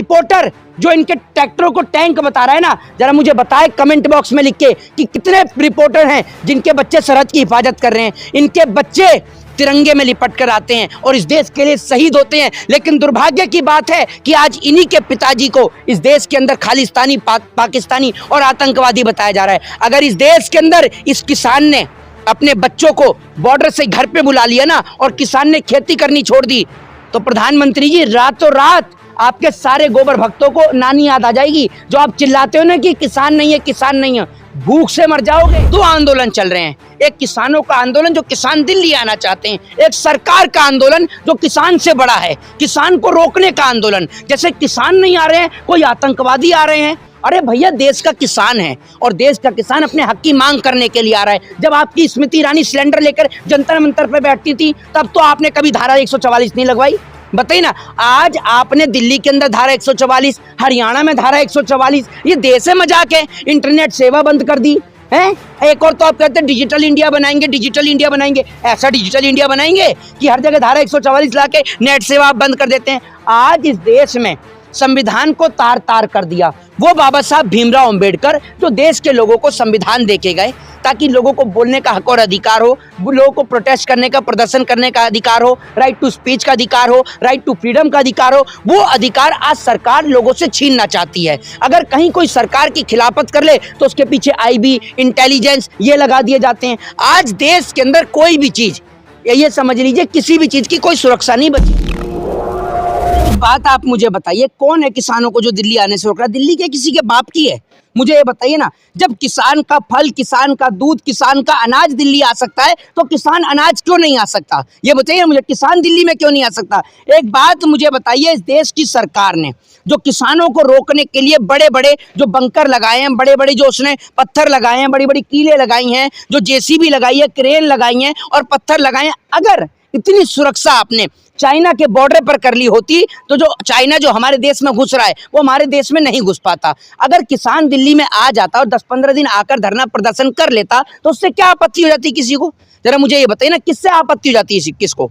Reporter जो इनके ट्रैक्टरों को टैंक बता रहा है ना, जरा मुझे बताए कमेंट बॉक्स में लिख के कि कितने रिपोर्टर हैं जिनके बच्चे सरहद की हिफाजत कर रहे हैं। इनके बच्चे तिरंगे में लिपट कर आते हैं और इस देश के लिए शहीद होते हैं। लेकिन दुर्भाग्य की बात है कि आज इन्हीं के पिताजी को इस देश के अंदर खालिस्तानी, पाकिस्तानी और आतंकवादी बताया जा रहा है। अगर इस देश के अंदर इस किसान ने अपने बच्चों को बॉर्डर से घर पे बुला लिया ना और किसान ने खेती करनी छोड़ दी, तो प्रधानमंत्री जी रातों रात आपके सारे गोबर भक्तों को नानी याद आ जाएगी। जो आप चिल्लाते हो ना कि किसान नहीं है, किसान नहीं है, भूख से मर जाओगे। दो आंदोलन चल रहे हैं, एक किसानों का आंदोलन जो किसान दिल्ली आना चाहते हैं, एक सरकार का आंदोलन जो किसान से बड़ा है, किसान को रोकने का आंदोलन। जैसे किसान नहीं आ रहे हैं, कोई आतंकवादी आ रहे हैं। अरे भैया, देश का किसान है और देश का किसान अपने हक की मांग करने के लिए आ रहा है। जब आपकी स्मृति ईरानी सिलेंडर लेकर जंतर मंतर पे बैठती थी, तब तो आपने कभी धारा 144 नहीं लगवाई। बताइए ना, आज आपने दिल्ली के अंदर धारा 144, हरियाणा में धारा 144, ये देश है मजाक है। इंटरनेट सेवा बंद कर दी है। एक और तो आप कहते हैं डिजिटल इंडिया बनाएंगे, डिजिटल इंडिया बनाएंगे। ऐसा डिजिटल इंडिया बनाएंगे कि हर जगह धारा 144 लाके नेट सेवा आप बंद कर देते हैं। आज इस देश में संविधान को तार तार कर दिया वो बाबा साहब भीमराव अंबेडकर, जो देश के लोगों को संविधान देके गए ताकि लोगों को बोलने का हक और अधिकार हो, लोगों को प्रोटेस्ट करने का, प्रदर्शन करने का अधिकार हो, राइट टू स्पीच का अधिकार हो, राइट टू फ्रीडम का अधिकार हो। वो अधिकार आज सरकार लोगों से छीनना चाहती है। अगर कहीं कोई सरकार की खिलाफत कर ले तो उसके पीछे आईबी, इंटेलिजेंस ये लगा दिए जाते हैं। आज देश के अंदर कोई भी चीज, ये समझ लीजिए किसी भी चीज की कोई सुरक्षा नहीं बची। बात आप मुझे बताइए, कौन है किसानों को जो दिल्ली आने से रोक रहा है? दिल्ली के किसी के बाप की है? मुझे ये बताइए ना। जब किसान का फल, किसान का दूध, किसान का अनाज दिल्ली आ सकता है तो किसान अनाज क्यों नहीं आ सकता? ये बताइए मुझे, किसान दिल्ली में क्यों नहीं आ सकता? एक बात मुझे बताइए, इस देश की सरकार ने जो किसानों को रोकने के लिए बड़े बड़े जो बंकर लगाए हैं, बड़े बड़े जो उसने पत्थर लगाए हैं, बड़ी बड़ी कीलें लगाई हैं, जो जेसीबी लगाई है, क्रेन लगाई हैं और पत्थर लगाए हैं, अगर इतनी सुरक्षा आपने चाइना के बॉर्डर पर कर ली होती तो जो चाइना जो हमारे देश में घुस रहा है वो हमारे देश में नहीं घुस पाता। अगर किसान दिल्ली में आ जाता और 10-15 दिन आकर धरना प्रदर्शन कर लेता तो उससे क्या आपत्ति हो जाती किसी को? जरा मुझे ये बताइए ना, किससे आपत्ति हो जाती है? किसको?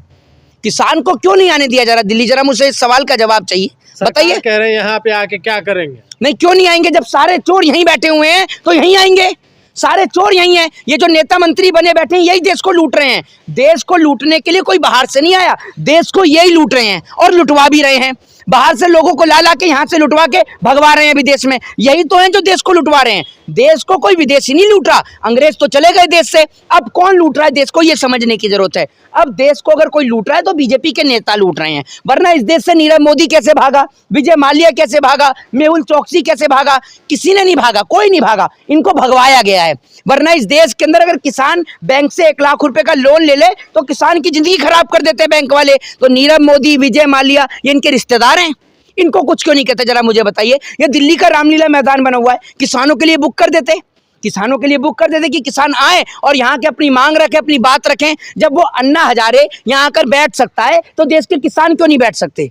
किसान को क्यों नहीं आने दिया जा रहा दिल्ली? जरा मुझे इस सवाल का जवाब चाहिए, बताइए। कह रहे हैं यहाँ पे आके क्या करेंगे? नहीं, क्यों नहीं आएंगे? जब सारे चोर यहीं बैठे हुए हैं तो यहीं आएंगे। सारे चोर यही हैं। ये जो नेता मंत्री बने बैठे हैं यही देश को लूट रहे हैं। देश को लूटने के लिए कोई बाहर से नहीं आया, देश को यही लूट रहे हैं और लुटवा भी रहे हैं। बाहर से लोगों को ला के यहाँ से लुटवा के भगवा रहे हैं विदेश में। यही तो हैं जो देश को लुटवा रहे हैं। देश को कोई विदेशी नहीं लूट रहा, अंग्रेज तो चले गए देश से। अब कौन लूट रहा है देश को, ये समझने की जरूरत है। अब देश को अगर कोई लूट रहा है तो बीजेपी के नेता लूट रहे हैं, वरना इस देश से नीरव मोदी कैसे भागा, विजय माल्या कैसे भागा, मेहुल चोकसी कैसे भागा? किसी ने नहीं भागा, कोई नहीं भागा, इनको भगवाया गया है। वरना इस देश के अंदर अगर किसान बैंक से 1 लाख रुपए का लोन ले ले तो किसान की जिंदगी खराब कर देते हैं बैंक वाले। तो नीरव मोदी, विजय माल्या ये इनके रिश्तेदार हैं, इनको कुछ क्यों नहीं कहते? जरा मुझे बताइए। ये दिल्ली का रामलीला मैदान बना हुआ है, किसानों के लिए बुक कर देते, किसानों के लिए बुक कर देते कि किसान आए और यहाँ के अपनी मांग रखें, अपनी बात रखें। जब वो अन्ना हजारे यहाँ आकर बैठ सकता है तो देश के किसान क्यों नहीं बैठ सकते?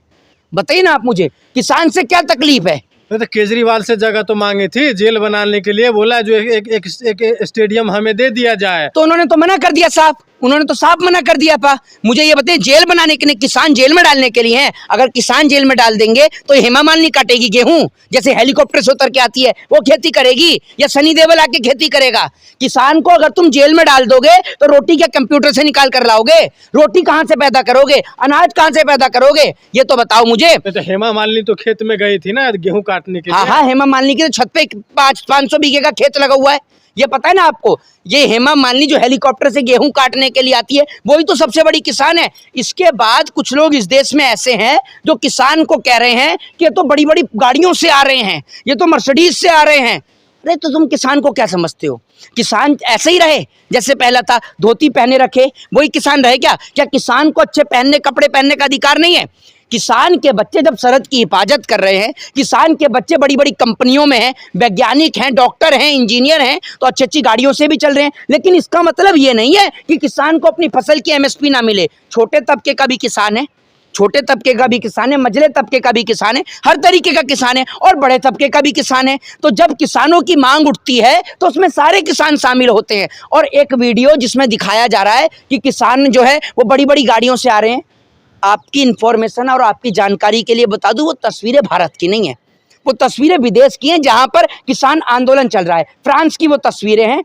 बताइए ना आप मुझे, किसान से क्या तकलीफ है? तो केजरीवाल से जगह तो मांगी थी जेल बनाने के लिए, बोला जो एक स्टेडियम हमें दे दिया जाए, तो उन्होंने तो मना कर दिया साहब, उन्होंने तो साफ मना कर दिया। पा मुझे ये बताइए, जेल बनाने के लिए, किसान जेल में डालने के लिए हैं? अगर किसान जेल में डाल देंगे तो हेमा मालिनी काटेगी गेहूं, जैसे हेलीकॉप्टर से उतर के आती है वो खेती करेगी, या सनी देओल आके खेती करेगा? किसान को अगर तुम जेल में डाल दोगे तो रोटी क्या कंप्यूटर से निकाल कर लाओगे? रोटी कहाँ से पैदा करोगे? अनाज कहाँ से पैदा करोगे? ये तो बताओ मुझे। तो हेमा मालिनी तो खेत में गई थी ना गेहूं काटने के लिए। हाँ, हेमा मालिनी के छत पे 500 बीघे का खेत लगा हुआ है, ये पता है ना आपको? ये हेमा मालिनी जो हेलीकॉप्टर से गेहूं काटने के लिए आती है वही तो सबसे बड़ी किसान है। इसके बाद कुछ लोग इस देश में ऐसे हैं जो किसान को कह रहे हैं कि ये तो बड़ी बड़ी गाड़ियों से आ रहे हैं, ये तो मर्सिडीज से आ रहे हैं। अरे तो तुम किसान को क्या समझते हो? किसान ऐसे ही रहे जैसे पहला था, धोती पहने रखे, वही किसान रहे क्या? क्या किसान को अच्छे कपड़े पहनने का अधिकार नहीं है? किसान के बच्चे जब सरहद की हिफाजत कर रहे हैं, किसान के बच्चे बड़ी बड़ी कंपनियों में हैं, वैज्ञानिक हैं, डॉक्टर हैं, इंजीनियर हैं, तो अच्छी अच्छी गाड़ियों से भी चल रहे हैं। लेकिन इसका मतलब ये नहीं है कि किसान को अपनी फसल की एमएसपी ना मिले। छोटे तबके का भी किसान है, छोटे तबके का भी किसान है, मझले तबके का भी किसान है, हर तरीके का किसान है और बड़े तबके का भी किसान है। तो जब किसानों की मांग उठती है तो उसमें सारे किसान शामिल होते हैं। और एक वीडियो जिसमें दिखाया जा रहा है कि किसान जो है वो बड़ी बड़ी गाड़ियों से आ रहे हैं, आपकी इंफॉर्मेशन और आपकी जानकारी के लिए बता दूं, वो तस्वीरें भारत की नहीं है, वो तस्वीरें विदेश की हैं, जहां पर किसान आंदोलन चल रहा है। फ्रांस की वो तस्वीरें हैं,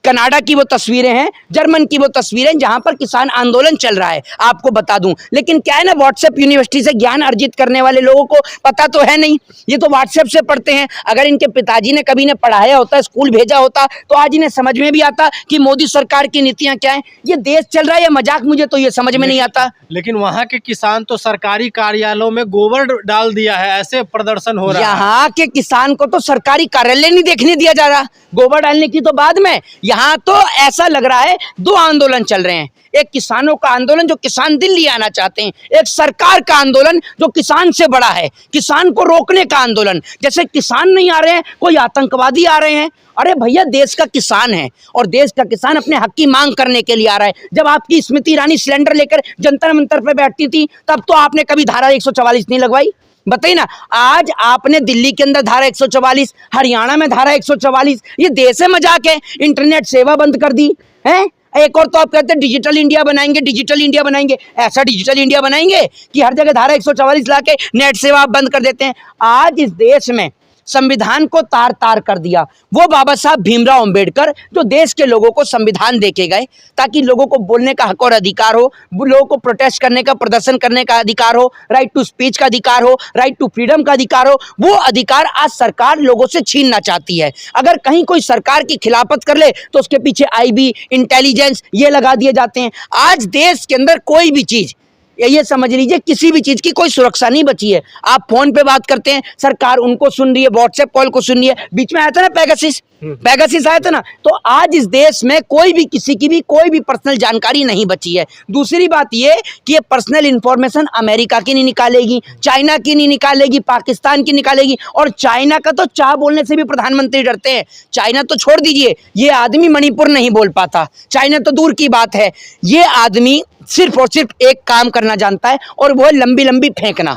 कनाडा की वो तस्वीरें हैं, जर्मन की वो तस्वीरें, जहां पर किसान आंदोलन चल रहा है, आपको बता दूं। लेकिन क्या है ना, व्हाट्सएप यूनिवर्सिटी से ज्ञान अर्जित करने वाले लोगों को पता तो है नहीं, ये तो व्हाट्सएप से पढ़ते हैं। अगर इनके पिताजी ने कभी ने पढ़ाया होता, स्कूल भेजा होता, तो आज इन्हें समझ में भी आता कि मोदी सरकार की नीतियां क्या है। ये देश चल रहा है या मजाक, मुझे तो ये समझ में नहीं आता। लेकिन वहाँ के किसान तो सरकारी कार्यालयों में गोबर डाल दिया है, ऐसे प्रदर्शन हो रहा है। यहाँ के किसान को तो सरकारी कार्यालय नहीं देखने दिया जा रहा, गोबर डालने की तो बाद में। यहाँ तो ऐसा लग रहा है दो आंदोलन चल रहे हैं, एक किसानों का आंदोलन जो किसान दिल्ली आना चाहते हैं, एक सरकार का आंदोलन जो किसान से बड़ा है, किसान को रोकने का आंदोलन। जैसे किसान नहीं आ रहे हैं, कोई आतंकवादी आ रहे हैं। अरे भैया, देश का किसान है और देश का किसान अपने हक की मांग करने के लिए आ रहा है। जब आपकी स्मृति ईरानी सिलेंडर लेकर जंतर मंतर पे बैठती थी, तब तो आपने कभी धारा 144 नहीं लगवाई, बताइए ना। आज आपने दिल्ली के अंदर धारा 144, हरियाणा में धारा 144, ये देश है मजाक है। इंटरनेट सेवा बंद कर दी है। एक और तो आप कहते हैं डिजिटल इंडिया बनाएंगे, डिजिटल इंडिया बनाएंगे। ऐसा डिजिटल इंडिया बनाएंगे कि हर जगह धारा 144 लाके नेट सेवा आप बंद कर देते हैं। आज इस देश में संविधान को तार तार कर दिया वो बाबा साहब भीमराव अंबेडकर, जो देश के लोगों को संविधान देके गए ताकि लोगों को बोलने का हक और अधिकार हो, लोगों को प्रोटेस्ट करने का, प्रदर्शन करने का अधिकार हो, राइट टू स्पीच का अधिकार हो, राइट टू फ्रीडम का अधिकार हो। वो अधिकार आज सरकार लोगों से छीनना चाहती है। अगर कहीं कोई सरकार की खिलाफत कर ले तो उसके पीछे आईबी, इंटेलिजेंस ये लगा दिए जाते हैं। आज देश के अंदर कोई भी चीज, ये समझ लीजिए किसी भी चीज की कोई सुरक्षा नहीं बची है। आप फोन पे बात करते हैं, सरकार उनको सुन रही है, व्हाट्सएप कॉल को सुन रही है। बीच में आया था ना पैगासिस आया था ना। तो आज इस देश में कोई भी किसी की भी कोई भी पर्सनल जानकारी नहीं बची है। दूसरी बात ये कि ये पर्सनल इंफॉर्मेशन अमेरिका की नहीं निकालेगी, चाइना की नहीं निकालेगी, पाकिस्तान की निकालेगी। और चाइना का तो चाह बोलने से भी प्रधानमंत्री डरते हैं। चाइना तो छोड़ दीजिए, ये आदमी मणिपुर नहीं बोल पाता, चाइना तो दूर की बात है। ये आदमी सिर्फ और सिर्फ एक काम करना जानता है, और वो है लंबी लंबी फेंकना,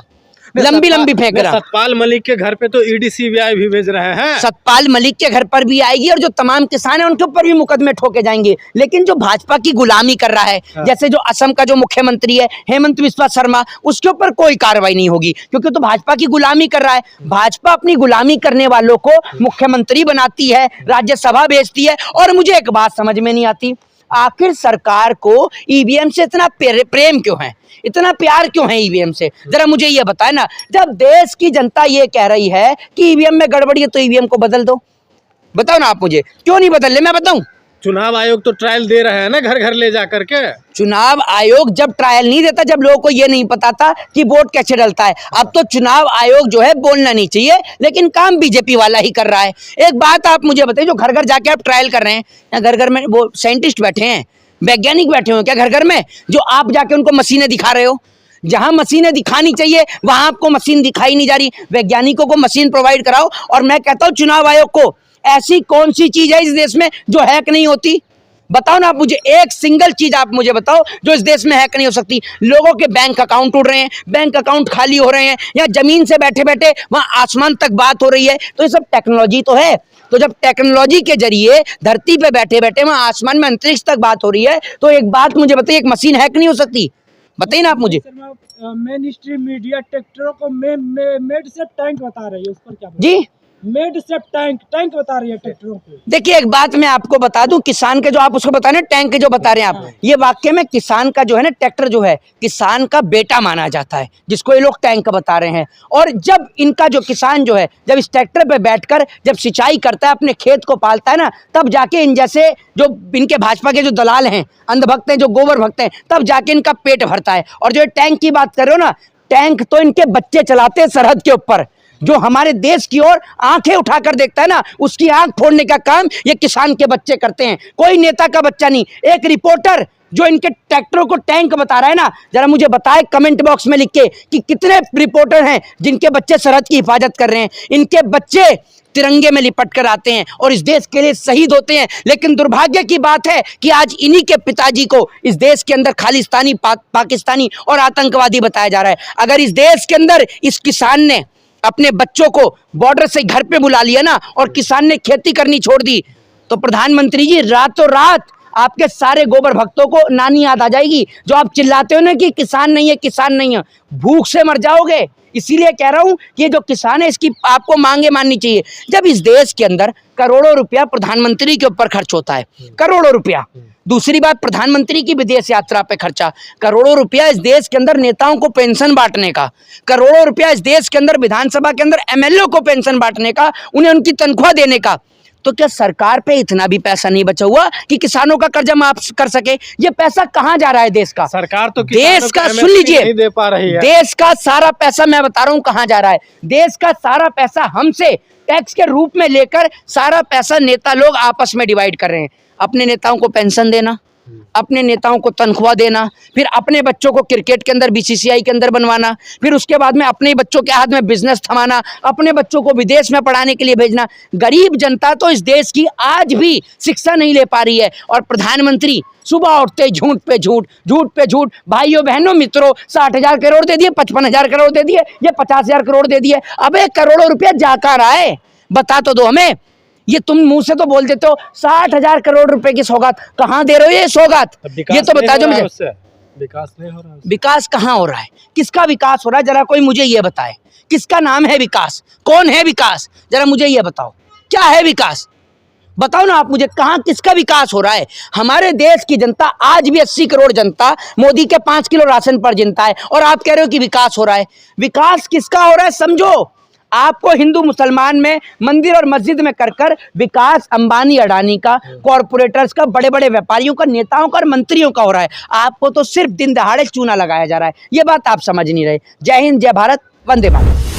लंबी लंबी फेंक रहा। सतपाल मलिक के घर पे तो ईडी सीबीआई भी भेज रहे हैं। सतपाल मलिक के घर पर भी आएगी और जो तमाम किसान हैं उनके ऊपर भी मुकदमे ठोके जाएंगे। लेकिन जो भाजपा की गुलामी कर रहा है, जैसे जो असम का जो मुख्यमंत्री है हेमंत बिस्वा शर्मा, उसके ऊपर कोई कार्रवाई नहीं होगी क्योंकि तो भाजपा की गुलामी कर रहा है। भाजपा अपनी गुलामी करने वालों को मुख्यमंत्री बनाती है, राज्यसभा भेजती है। और मुझे एक बात समझ में नहीं आती, आखिर सरकार को ईवीएम से इतना प्रेम क्यों है, इतना प्यार क्यों है ईवीएम से? जरा मुझे ये बताए ना। जब देश की जनता ये कह रही है कि ईवीएम में गड़बड़ी है तो ईवीएम को बदल दो। बताओ ना आप मुझे, क्यों नहीं बदल ले, मैं बताऊं। चुनाव आयोग तो ट्रायल दे रहे हैं ना, घर घर ले जा करके। चुनाव आयोग जब ट्रायल नहीं देता, जब लोगों को ये नहीं पता था कि वोट कैसे डलता है। अब तो चुनाव आयोग जो है बोलना नहीं चाहिए, लेकिन काम बीजेपी वाला ही कर रहा है। एक बात आप मुझे बताइए, जो घर घर जाके आप ट्रायल कर रहे हैं, या घर घर में वो साइंटिस्ट बैठे हैं, वैज्ञानिक बैठे हो क्या घर घर में, जो आप जाके उनको मशीनें दिखा रहे हो? जहां मशीनें दिखानी चाहिए वहां आपको मशीन दिखाई नहीं जा रही। वैज्ञानिकों को मशीन प्रोवाइड कराओ। और मैं कहता हूं चुनाव आयोग को, ऐसी कौन सी चीज है इस देश में जो हैक नहीं होती? बताओ ना आप मुझे, एक सिंगल चीज आप मुझे बताओ जो इस देश में हैक नहीं हो सकती। लोगों के बैंक अकाउंट उड़ रहे हैं, बैंक अकाउंट खाली हो रहे हैं, या जमीन से बैठे बैठे वहां आसमान तक बात हो रही है। तो ये सब टेक्नोलॉजी तो है। तो जब टेक्नोलॉजी के जरिए धरती पे बैठे बैठे वहां आसमान में अंतरिक्ष तक बात हो रही है, तो एक बात मुझे बताइए, एक मशीन हैक नहीं हो सकती? बताइए ना आप मुझे। मेन स्ट्रीम मीडिया ट्रैक्टरों को मेड से टैंक बता रही है, उस पर क्या जी? मेड से टैंक बता रही है ट्रैक्टरों को। देखिए एक बात मैं आपको बता दूं, किसान के जो आप उसको बता रहे हैं, टैंक के जो बता रहे हैं आप, ये वाक्य में किसान का जो है ना, ट्रैक्टर जो है किसान का बेटा माना जाता है, जिसको ये लोग टैंक बता रहे हैं। और जब इनका जो किसान जो है, जब इस ट्रैक्टर पे बैठकर जब सिंचाई करता है, अपने खेत को पालता है ना, तब जाके इन जैसे जो इनके भाजपा के जो दलाल हैं, अंधभक्त हैं, जो गोबर भक्त हैं, तब जाके इनका पेट भरता है। और जो टैंक की बात कर रहे हो ना, टैंक तो इनके बच्चे चलाते हैं सरहद के ऊपर। जो हमारे देश की ओर आंखें उठाकर देखता है ना, उसकी आंख फोड़ने का काम ये किसान के बच्चे करते हैं, कोई नेता का बच्चा नहीं। एक रिपोर्टर जो इनके ट्रैक्टरों को टैंक बता रहा है ना, जरा मुझे बताए कमेंट बॉक्स में लिख के कि कितने रिपोर्टर हैं जिनके बच्चे सरहद की हिफाजत कर रहे हैं। इनके बच्चे तिरंगे में लिपट कर आते हैं और इस देश के लिए शहीद होते हैं। लेकिन दुर्भाग्य की बात है कि आज इन्हीं के पिताजी को इस देश के अंदर खालिस्तानी, पाकिस्तानी और आतंकवादी बताया जा रहा है। अगर इस देश के अंदर इस किसान ने अपने बच्चों को बॉर्डर से घर पे बुला लिया ना, और किसान ने खेती करनी छोड़ दी, तो प्रधानमंत्री जी रातों रात आपके सारे गोबर भक्तों को नानी याद आ जाएगी, जो आप चिल्लाते हो ना कि किसान नहीं है, किसान नहीं है, भूख से मर जाओगे। इसीलिए कह रहा हूं कि ये जो किसान है इसकी आपको मांगे माननी चाहिए। जब इस देश के अंदर करोड़ों रुपया प्रधानमंत्री के ऊपर खर्च होता है, करोड़ों रुपया। दूसरी बात, प्रधानमंत्री की विदेश यात्रा पे खर्चा, करोड़ों रुपया इस देश के अंदर नेताओं को पेंशन बांटने का, करोड़ों रुपया इस देश के अंदर विधानसभा के अंदर एमएलए को पेंशन बांटने का, उन्हें उनकी तनख्वाह देने का। तो क्या सरकार पे इतना भी पैसा नहीं बचा हुआ कि किसानों का कर्जा माफ कर सके? ये पैसा कहाँ जा रहा है देश का? सरकार तो देश का, सुन लीजिए, नहीं दे पा रही है। देश का सारा पैसा मैं बता रहा हूं कहां जा रहा है। देश का सारा पैसा हमसे टैक्स के रूप में लेकर सारा पैसा नेता लोग आपस में डिवाइड कर रहे हैं। अपने नेताओं को पेंशन देना, अपने नेताओं को तनख्वाह देना, फिर अपने बच्चों को क्रिकेट के अंदर बीसीसीआई के अंदर बनवाना, फिर उसके बाद में अपने बच्चों के हाथ में बिजनेस थमाना, अपने बच्चों को विदेश में पढ़ाने के लिए भेजना। गरीब जनता तो इस देश की आज भी शिक्षा नहीं ले पा रही है, और प्रधानमंत्री सुबह उठते झूठ पे झूठ, झूठ पे झूठ। भाइयों बहनों मित्रों, 60,000 करोड़ दे दिए, 55,000 करोड़ दे दिए, ये 50,000 करोड़ दे दिए। अबे करोड़ों रुपया जा कहाँ रहा है, बता तो दो हमें। ये तुम मुंह से तो बोल देते हो 60,000 करोड़ रुपए की सौगात, कहाँ दे रहे हो ये सौगात? ये तो बता दो मुझे। विकास नहीं हो रहा है। विकास कहाँ हो रहा है? किसका विकास हो रहा है? जरा कोई मुझे ये बताए, किसका नाम है विकास? कौन है विकास? जरा मुझे ये बताओ, क्या है विकास? बताओ ना आप मुझे, कहाँ किसका विकास हो रहा है? हमारे देश की जनता आज भी 80 करोड़ जनता मोदी के 5 किलो राशन पर जिंदा है, और आप कह रहे हो कि विकास हो रहा है। विकास किसका हो रहा है समझो। आपको हिंदू मुसलमान में मंदिर और मस्जिद में कर विकास अंबानी अडानी का, कॉरपोरेटर्स का, बड़े बड़े व्यापारियों का, नेताओं का और मंत्रियों का हो रहा है। आपको तो सिर्फ दिन दहाड़े चूना लगाया जा रहा है। ये बात आप समझ नहीं रहे। जय हिंद, जय भारत, वंदे मातरम।